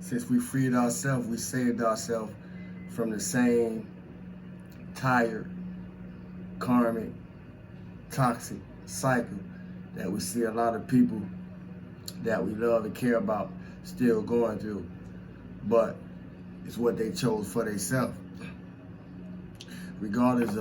Since we freed ourselves, we saved ourselves from the same tired, karmic, toxic cycle that we see a lot of people that we love and care about still going through. But it's what they chose for themselves. Regardless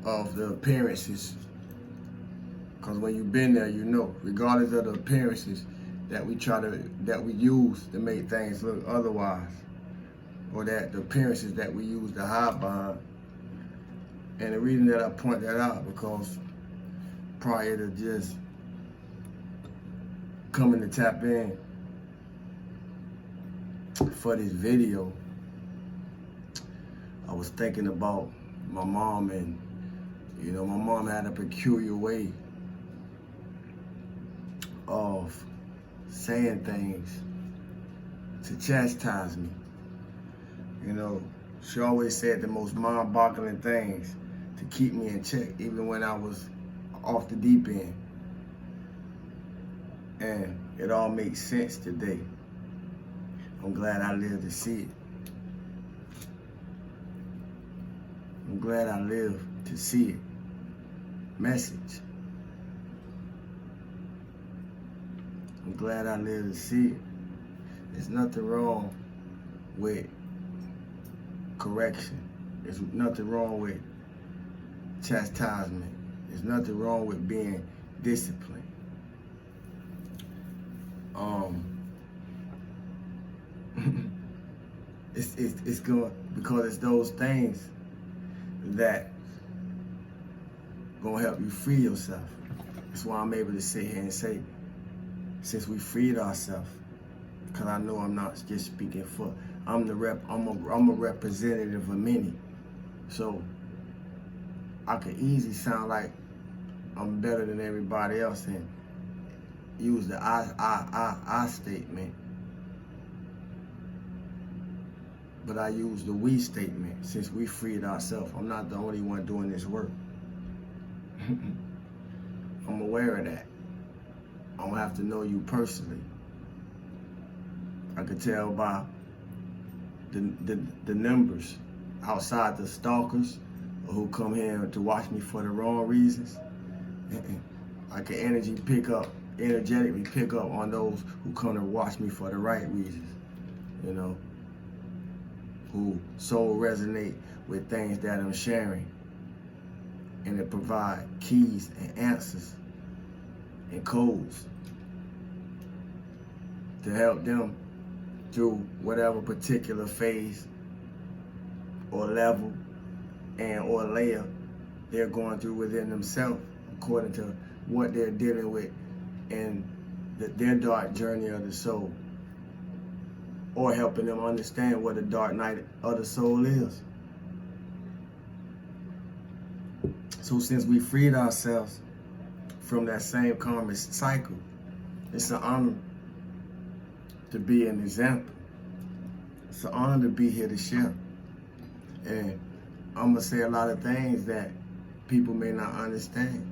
of the appearances. Because when you've been there, you know, regardless of the appearances that we use to make things look otherwise, or that the appearances that we use to hide behind. And the reason that I point that out, because prior to just coming to tap in for this video, I was thinking about my mom, and you know, my mom had a peculiar way of saying things to chastise me. You know, she always said the most mind-boggling things to keep me in check, even when I was off the deep end. And it all makes sense today. I'm glad I lived to see it. I'm glad I lived to see it. Message. I'm glad I lived to see it. There's nothing wrong with correction. There's nothing wrong with chastisement. There's nothing wrong with being disciplined. It's good because it's those things that gonna help you free yourself. That's why I'm able to sit here and say, since we freed ourselves, because I know I'm not just speaking for, I'm a representative of many. So I could easily sound like I'm better than everybody else and use the I statement. But I use the we statement. Since we freed ourselves, I'm not the only one doing this work. I'm aware of that. I don't have to know you personally. I could tell by the numbers outside, the stalkers who come here to watch me for the wrong reasons. I can energetically pick up on those who come to watch me for the right reasons, you know, who so resonate with things that I'm sharing, and to provide keys and answers and codes to help them through whatever particular phase or level and or layer they're going through within themselves, according to what they're dealing with in their dark journey of the soul, or helping them understand what the dark night of the soul is. So since we freed ourselves from that same karmic cycle, it's an honor to be an example. It's an honor to be here to share. And I'm gonna say a lot of things that people may not understand.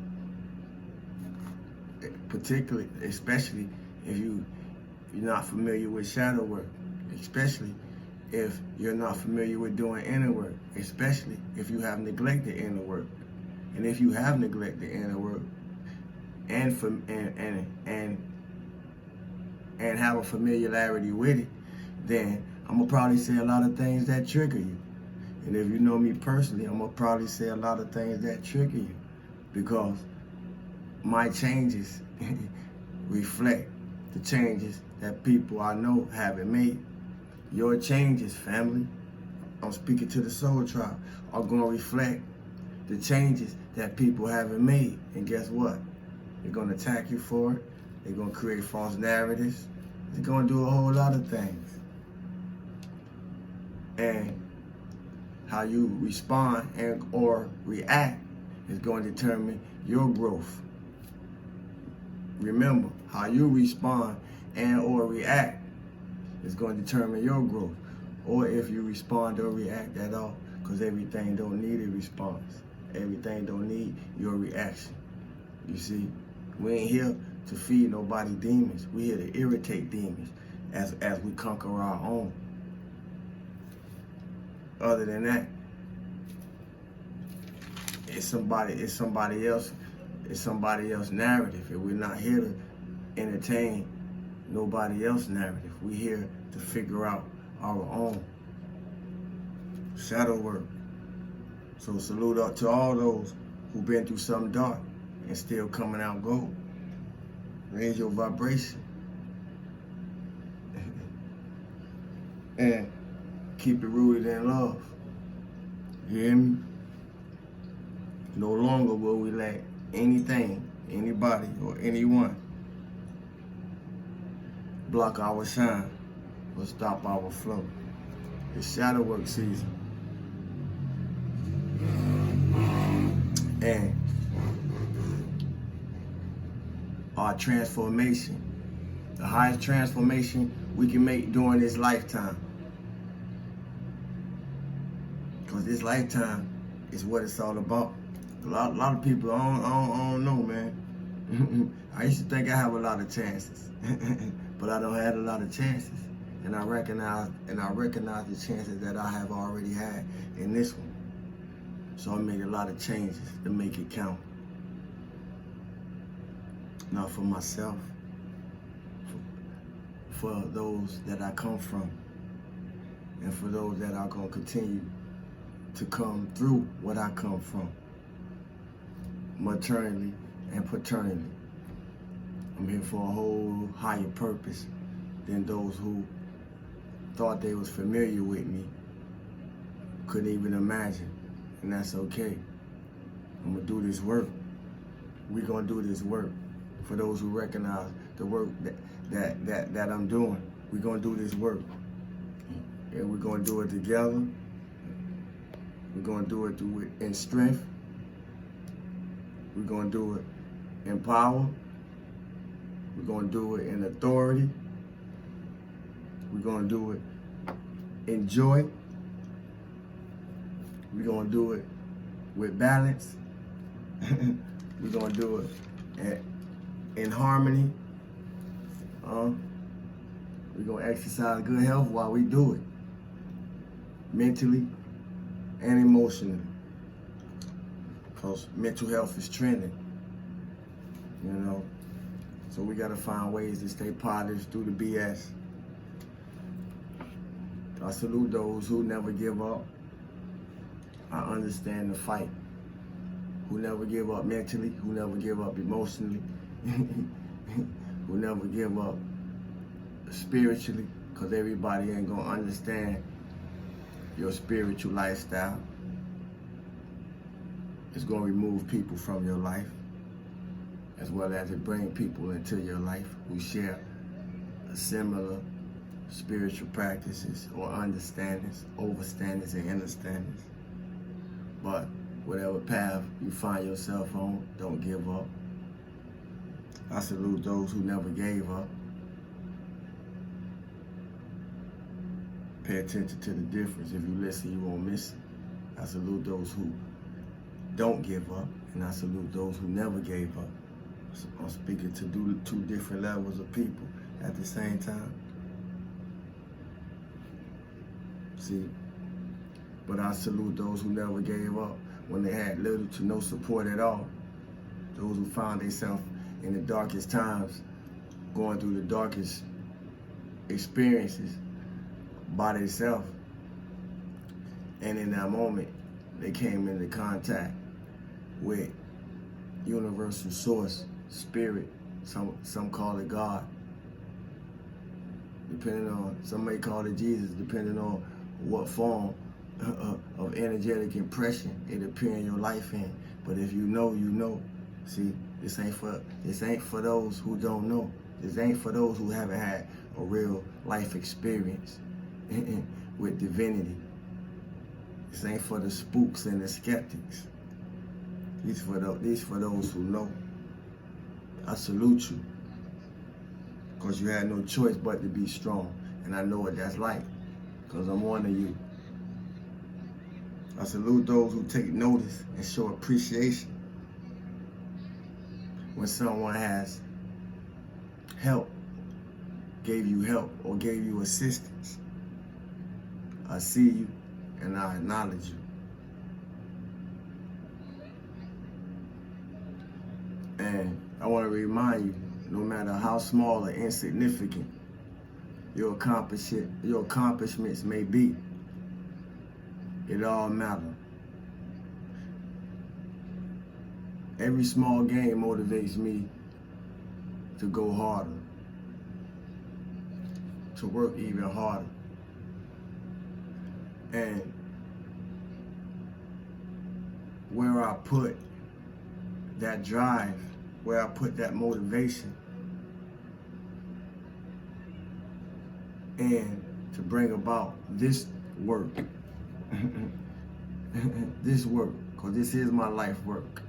Particularly, especially if you're not familiar with shadow work, especially if you're not familiar with doing inner work, especially if you have neglected inner work. And if you have neglected inner work and have a familiarity with it, then I'm gonna probably say a lot of things that trigger you. And if you know me personally, I'm gonna probably say a lot of things that trigger you, because my changes reflect the changes that people I know haven't made. Your changes, family, I'm speaking to the soul tribe, are gonna reflect the changes that people haven't made. And guess what? They're gonna attack you for it. They're gonna create false narratives. They're gonna do a whole lot of things. And how you respond and or react is going to determine your growth. Remember, how you respond and or react is going to determine your growth, or if you respond or react at all, because everything don't need a response. Everything don't need your reaction. You see, we ain't here to feed nobody demons. We here to irritate demons. as we conquer our own. Other than that, it's somebody else's narrative. If we're not here to entertain nobody else's narrative, we're here to figure out our own. Shadow work. So salute up to all those who've been through something dark and still coming out gold. Raise your vibration. And keep it rooted in love. You hear me? No longer will we let anything, anybody, or anyone block our shine or stop our flow. It's shadow work season. And our transformation, the highest transformation we can make during this lifetime. Because this lifetime is what it's all about. A lot of people, I don't know, man. I used to think I have a lot of chances, but I don't have a lot of chances. And I recognize the chances that I have already had in this one. So I made a lot of changes to make it count. Not for myself, for those that I come from, and for those that are gonna continue to come through what I come from, maternally and paternally. I'm here for a whole higher purpose than those who thought they was familiar with me couldn't even imagine, and that's okay. I'm gonna do this work. We're gonna do this work. For those who recognize the work that I'm doing, we're gonna do this work, and we're gonna do it together. We're gonna do it in strength. We're gonna do it in power. We're gonna do it in authority. We're gonna do it in joy. We're gonna do it with balance. We're gonna do it in harmony. We're gonna exercise good health while we do it, mentally and emotionally, because mental health is trending, you know. So we gotta find ways to stay positive through the BS. I salute those who never give up. I understand the fight. Who never give up mentally, who never give up emotionally, who never give up spiritually, because everybody ain't gonna understand your spiritual lifestyle. It's gonna remove people from your life, as well as it bring people into your life who share similar spiritual practices or understandings, overstandings and understandings. But whatever path you find yourself on, don't give up. I salute those who never gave up. Pay attention to the difference. If you listen, you won't miss it. I salute those who don't give up, and I salute those who never gave up. So I'm speaking to two different levels of people at the same time. See, but I salute those who never gave up when they had little to no support at all. Those who found themselves in the darkest times, going through the darkest experiences by themselves. And in that moment, they came into contact with universal source, spirit, some call it God. Depending on, some may call it Jesus, depending on what form of energetic impression it appear in your life in. But if you know, you know. See, this ain't for those who don't know. This ain't for those who haven't had a real life experience with divinity. This ain't for the spooks and the skeptics. These for those who know. I salute you, because you had no choice but to be strong. And I know what that's like, because I'm one of you. I salute those who take notice and show appreciation when someone has helped gave you help or gave you assistance. I see you and I acknowledge you. And I want to remind you, no matter how small or insignificant your accomplishments may be, it all matters. Every small gain motivates me to go harder, to work even harder. And where I put that drive, where I put that motivation, and to bring about this work, this work, because this is my life work.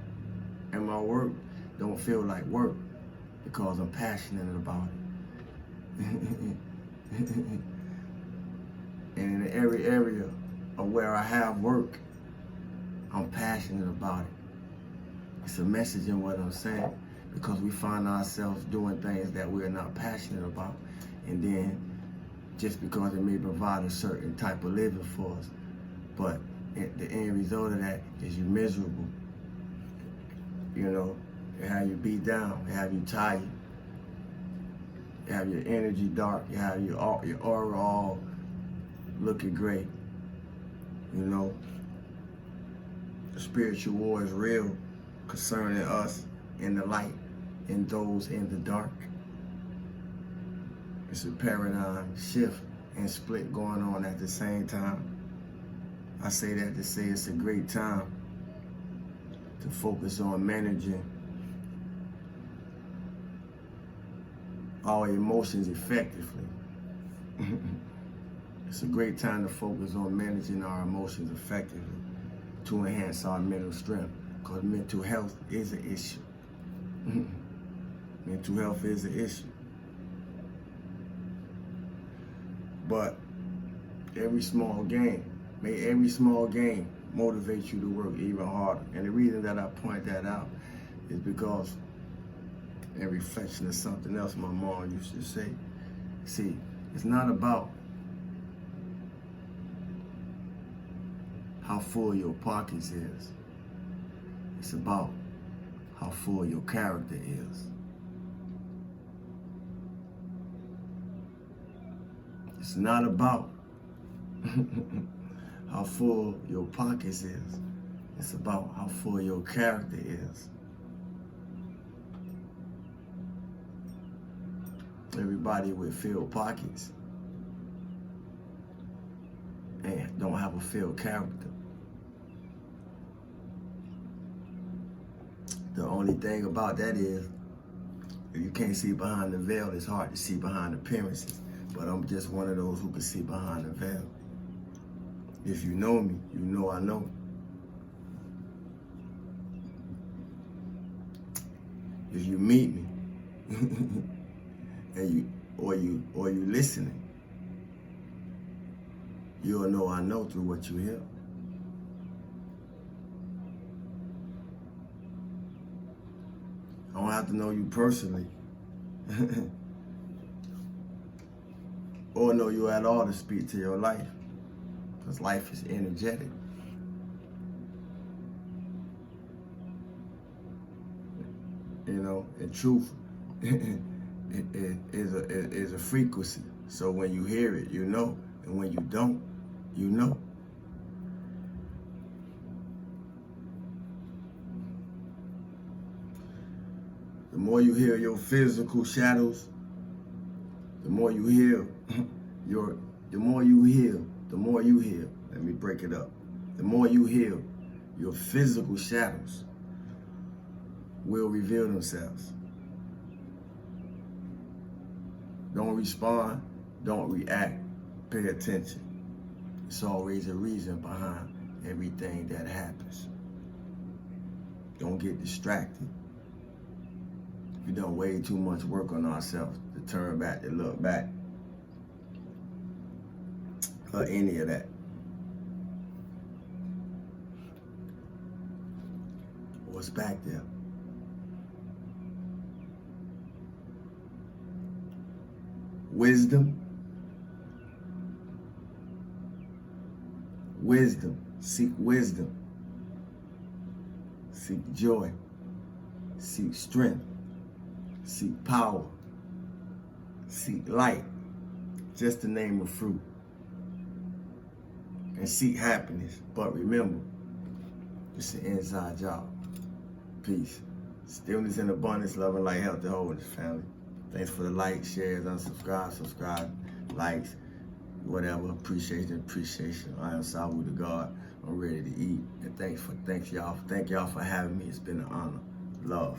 And my work don't feel like work because I'm passionate about it. And in every area of where I have work, I'm passionate about it. It's a message in what I'm saying, because we find ourselves doing things that we're not passionate about, and then just because it may provide a certain type of living for us, but the end result of that is you're miserable. You know, it have you beat down, it have you tired, you have your energy dark, you have your aura all looking great. You know, the spiritual war is real concerning us in the light and those in the dark. It's a paradigm shift and split going on at the same time. I say that to say it's a great time to focus on managing our emotions effectively. It's a great time to focus on managing our emotions effectively to enhance our mental strength, because mental health is an issue. Mental health is an issue. But every small gain motivate you to work even harder. And the reason that I point that out is because, in reflection of something else my mom used to say, see, it's not about how full your pockets is. It's about how full your character is. It's not about how full your pockets is. It's about how full your character is. Everybody with filled pockets and don't have a filled character. The only thing about that is, if you can't see behind the veil, it's hard to see behind appearances. But I'm just one of those who can see behind the veil. If you know me, you know I know. If you meet me, and you listening, you'll know I know through what you hear. I don't have to know you personally, or know you at all to speak to your life, because life is energetic. You know, and truth is a frequency. So when you hear it, you know, and when you don't, you know. The more you hear your physical shadows, the more you heal the more you heal. Let me break it up. The more you heal, your physical shadows will reveal themselves. Don't respond, don't react, pay attention. It's always a reason behind everything that happens. Don't get distracted. We done way too much work on ourselves to turn back, to look back, or any of that. What's back there? wisdom. Wisdom. Seek wisdom. Seek joy. Seek strength. Seek power. Seek light. Just to name a fruit. And seek happiness. But remember, it's an inside job. Peace. Stillness and abundance, love and light, health, and wholeness, family. Thanks for the likes, shares, unsubscribe, subscribe, likes, whatever. Appreciation. I am Sawu to God. I'm ready to eat. And thank y'all for having me. It's been an honor. Love.